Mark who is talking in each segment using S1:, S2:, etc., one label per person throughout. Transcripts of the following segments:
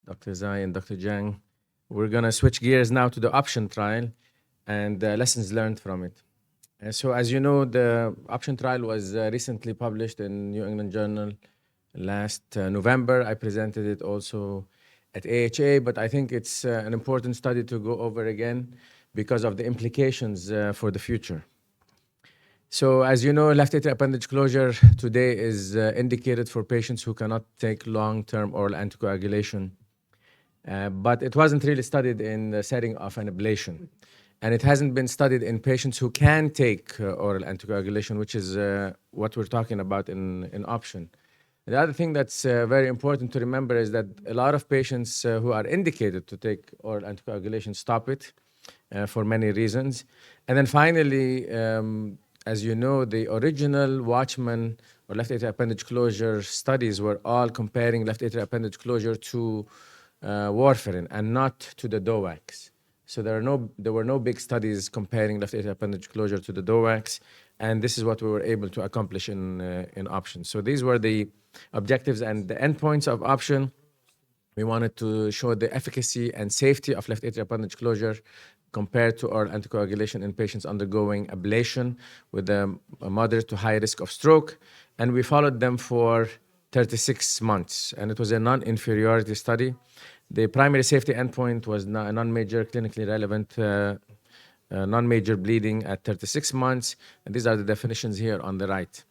S1: Dr. Zai and Dr. Jiang. We're going to switch gears now to the option trial and lessons learned from it. So as you know, the option trial was recently published in New England Journal last November. I presented it also at AHA, but I think it's an important study to go over again because of the implications for the future. So as you know, left atrial appendage closure today is indicated for patients who cannot take long-term oral anticoagulation. But it wasn't really studied in the setting of an ablation. And it hasn't been studied in patients who can take oral anticoagulation, which is what we're talking about in option. The other thing that's very important to remember is that a lot of patients who are indicated to take oral anticoagulation stop it for many reasons. And then finally, as you know, the original Watchman or left atrial appendage closure studies were all comparing left atrial appendage closure to warfarin and not to the DOACs. So there were no big studies comparing left atrial appendage closure to the DOACs, and this is what we were able to accomplish in option. So these were the objectives and the endpoints of option. We wanted to show the efficacy and safety of left atrial appendage closure compared to oral anticoagulation in patients undergoing ablation with a moderate to high risk of stroke. And we followed them for 36 months, and it was a non-inferiority study. The primary safety endpoint was a non-major clinically relevant non-major bleeding at 36 months, and these are the definitions here on the right.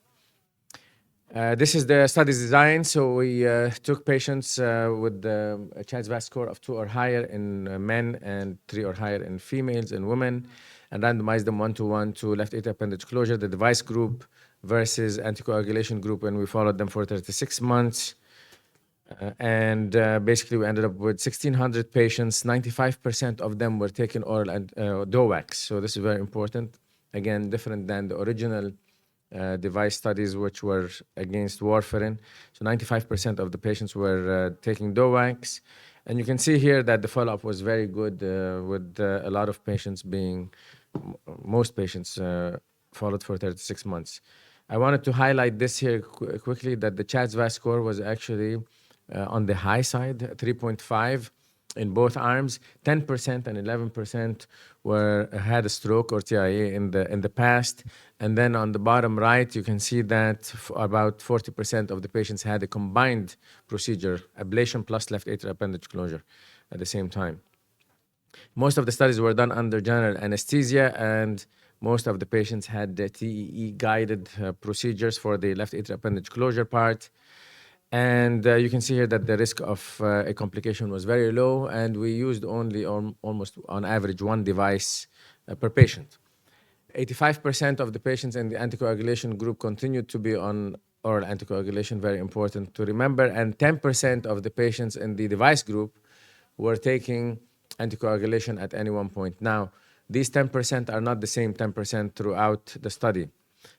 S1: This is the study's design. So we took patients with a CHA2DS2-VASc score of 2 or higher in men and 3 or higher in females and women, and randomized them 1-to-1 to left atrial appendage closure, the device group versus anticoagulation group, and we followed them for 36 months. Basically, we ended up with 1,600 patients. 95% of them were taking oral and DOACs. So this is very important. Again, different than the original device studies, which were against warfarin. So 95% of the patients were taking DOACs. And you can see here that the follow-up was very good with a lot of patients most patients followed for 36 months. I wanted to highlight this here quickly, that the CHA2DS2-VASc score was actually on the high side, 3.5 in both arms. 10% and 11% had a stroke or TIA in the past. And then on the bottom right, you can see that about 40% of the patients had a combined procedure, ablation plus left atrial appendage closure at the same time. Most of the studies were done under general anesthesia, and most of the patients had the TEE-guided procedures for the left atrial appendage closure part. And you can see here that the risk of a complication was very low, and we used only almost on average 1 device per patient. 85% of the patients in the anticoagulation group continued to be on oral anticoagulation, very important to remember, and 10% of the patients in the device group were taking anticoagulation at any one point. Now, these 10% are not the same 10% throughout the study.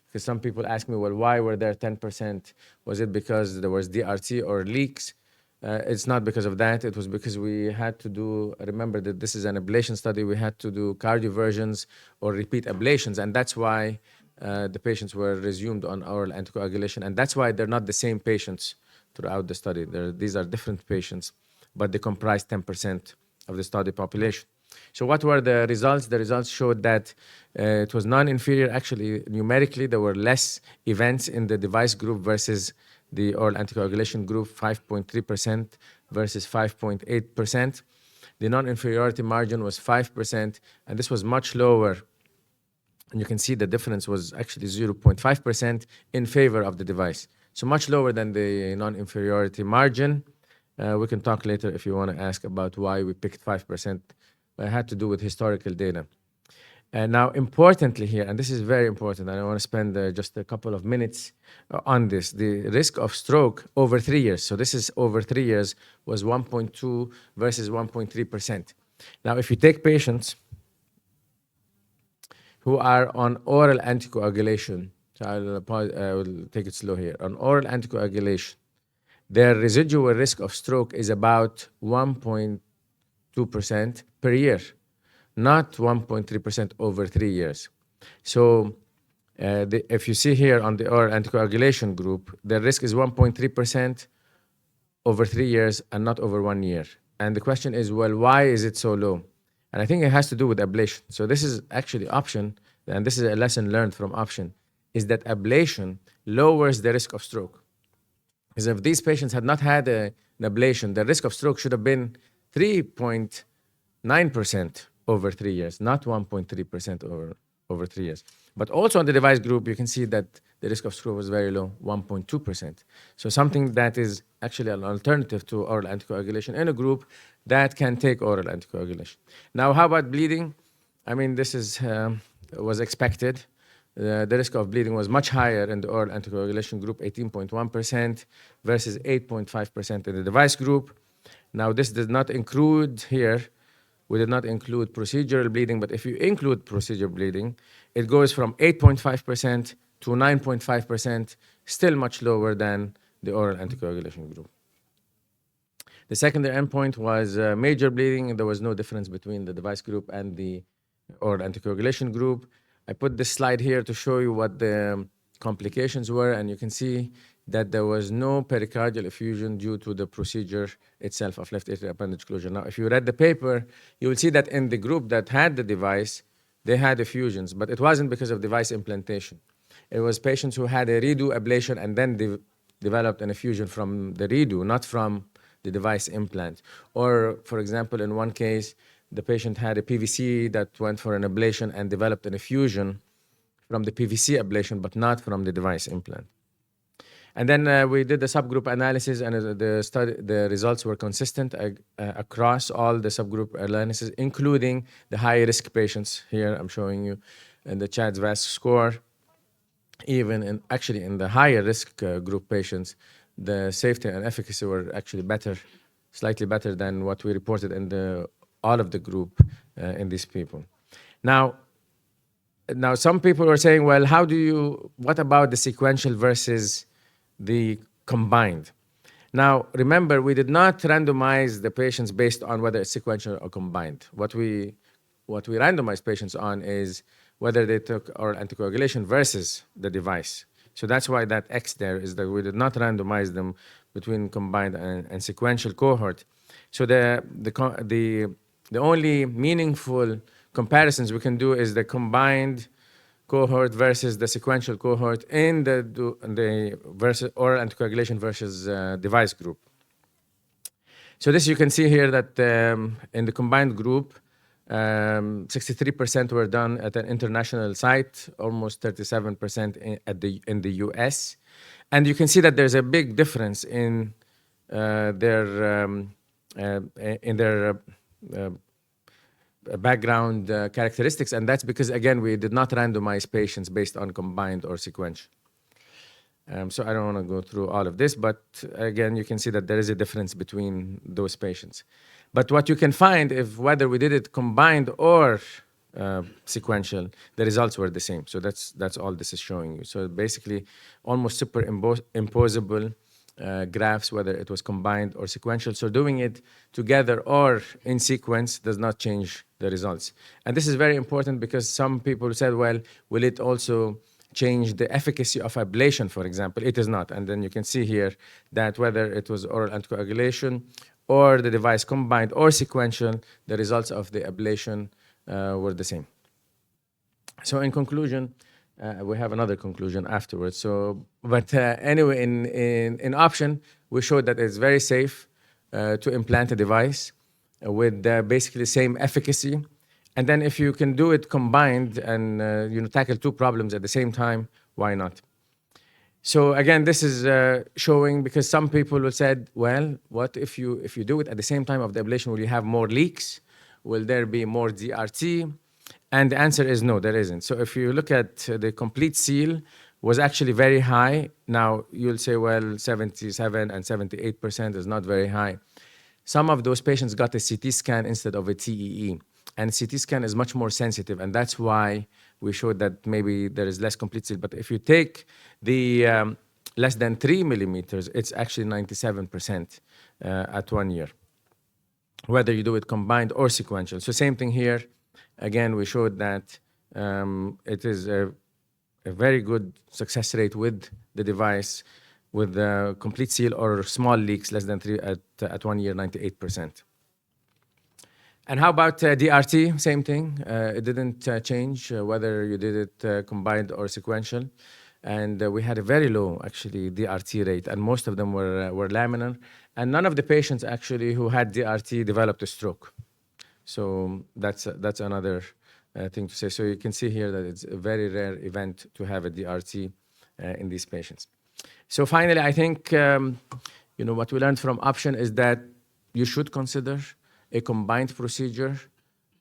S1: Because some people ask me, well, why were there 10%? Was it because there was DRT or leaks? It's not because of that. It was because we had to remember that this is an ablation study, we had to do cardioversions or repeat ablations, and that's why the patients were resumed on oral anticoagulation, and that's why they're not the same patients throughout the study. These are different patients, but they comprise 10% of the study population. So what were the results? The results showed that it was non-inferior. Actually, numerically, there were less events in the device group versus the oral anticoagulation group, 5.3% versus 5.8%. The non-inferiority margin was 5%, and this was much lower. And you can see the difference was actually 0.5% in favor of the device. So much lower than the non-inferiority margin. We can talk later if you want to ask about why we picked 5%. But it had to do with historical data. And now, importantly here, and this is very important, and I want to spend just a couple of minutes on this, the risk of stroke over 3 years. So this is over 3 years was 1.2 versus 1.3%. Now, if you take patients who are on oral anticoagulation, so I will take it slow here, on oral anticoagulation, their residual risk of stroke is about 1.2% per year, not 1.3% over 3 years. So if you see here on the oral anticoagulation group, the risk is 1.3% over 3 years and not over 1 year. And the question is, well, why is it so low? And I think it has to do with ablation. So this is actually option, and this is a lesson learned from option, is that ablation lowers the risk of stroke. Because if these patients had not had an ablation, the risk of stroke should have been 3.9% over 3 years, not 1.3% over 3 years. But also on the device group, you can see that the risk of stroke was very low, 1.2%. So something that is actually an alternative to oral anticoagulation in a group that can take oral anticoagulation. Now, how about bleeding? I mean, this was expected. The risk of bleeding was much higher in the oral anticoagulation group, 18.1% versus 8.5% in the device group. Now, this does not include here, we did not include procedural bleeding, but if you include procedural bleeding, it goes from 8.5% to 9.5%, still much lower than the oral anticoagulation group. The secondary endpoint was major bleeding, and there was no difference between the device group and the oral anticoagulation group. I put this slide here to show you what the complications were, and you can see that there was no pericardial effusion due to the procedure itself of left atrial appendage closure. Now, if you read the paper, you will see that in the group that had the device, they had effusions, but it wasn't because of device implantation. It was patients who had a redo ablation and then developed an effusion from the redo, not from the device implant. Or, for example, in one case, the patient had a PVC that went for an ablation and developed an effusion from the PVC ablation, but not from the device implant. And then we did the subgroup analysis, and the results were consistent across all the subgroup analysis, including the high-risk patients. Here I'm showing you the CHA2DS2-VASc score. Even in the higher risk group patients, the safety and efficacy were actually better, slightly better than what we reported in all of the group in these people. Now, some people were saying, well, what about the sequential versus the combined? Now, remember, we did not randomize the patients based on whether it's sequential or combined. What we randomized patients on is whether they took oral anticoagulation versus the device. So that's why that X there is that we did not randomize them between combined and sequential cohort. So the only meaningful comparisons we can do is the combined cohort versus the sequential cohort in the versus oral anticoagulation versus device group. So this you can see here that in the combined group, 63% were done at an international site, almost 37% in the US. And you can see that there's a big difference in their background characteristics, and that's because, again, we did not randomize patients based on combined or sequential. So I don't want to go through all of this, but again, you can see that there is a difference between those patients. But what you can find, if whether we did it combined or sequential, the results were the same. So that's all this is showing you. So basically, almost superimposable graphs, whether it was combined or sequential. So doing it together or in sequence does not change the results. And this is very important because some people said, well, will it also change the efficacy of ablation, for example? It is not. And then you can see here that whether it was oral anticoagulation or the device combined or sequential, the results of the ablation were the same. So in conclusion, we have another conclusion afterwards. So, but anyway, in option, we showed that it's very safe to implant a device with basically the same efficacy. And then if you can do it combined and tackle two problems at the same time, why not? So again, this is showing, because some people will said, well, what if you do it at the same time of the ablation, will you have more leaks? Will there be more DRT? And the answer is no, there isn't. So if you look at the complete seal was actually very high. Now you'll say, well, 77 and 78% is not very high. Some of those patients got a CT scan instead of a TEE. And CT scan is much more sensitive, and that's why we showed that maybe there is less complete seal. But if you take the less than 3 millimeters, it's actually 97% at 1 year, whether you do it combined or sequential. So same thing here. Again, we showed that it is a very good success rate with the device, with complete seal or small leaks less than 3 at 1 year, 98%. And how about DRT? Same thing. It didn't change whether you did it combined or sequential. And we had a very low, actually, DRT rate, and most of them were laminar. And none of the patients, actually, who had DRT developed a stroke. So that's another thing to say. So you can see here that it's a very rare event to have a DRT in these patients. So finally, I think what we learned from option is that you should consider a combined procedure.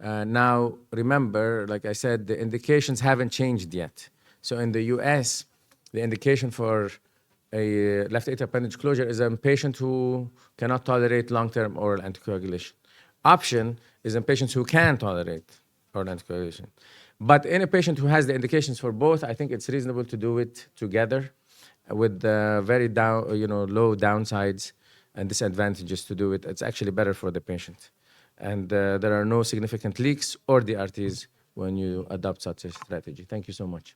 S1: Now, remember, like I said, the indications haven't changed yet. So in the US, the indication for a left atrial appendage closure is a patient who cannot tolerate long-term oral anticoagulation. Option is in patients who can tolerate oral anticoagulation. But in a patient who has the indications for both, I think it's reasonable to do it together with very low downsides and disadvantages to do it. It's actually better for the patient. And there are no significant leaks or DRTs when you adopt such a strategy. Thank you so much.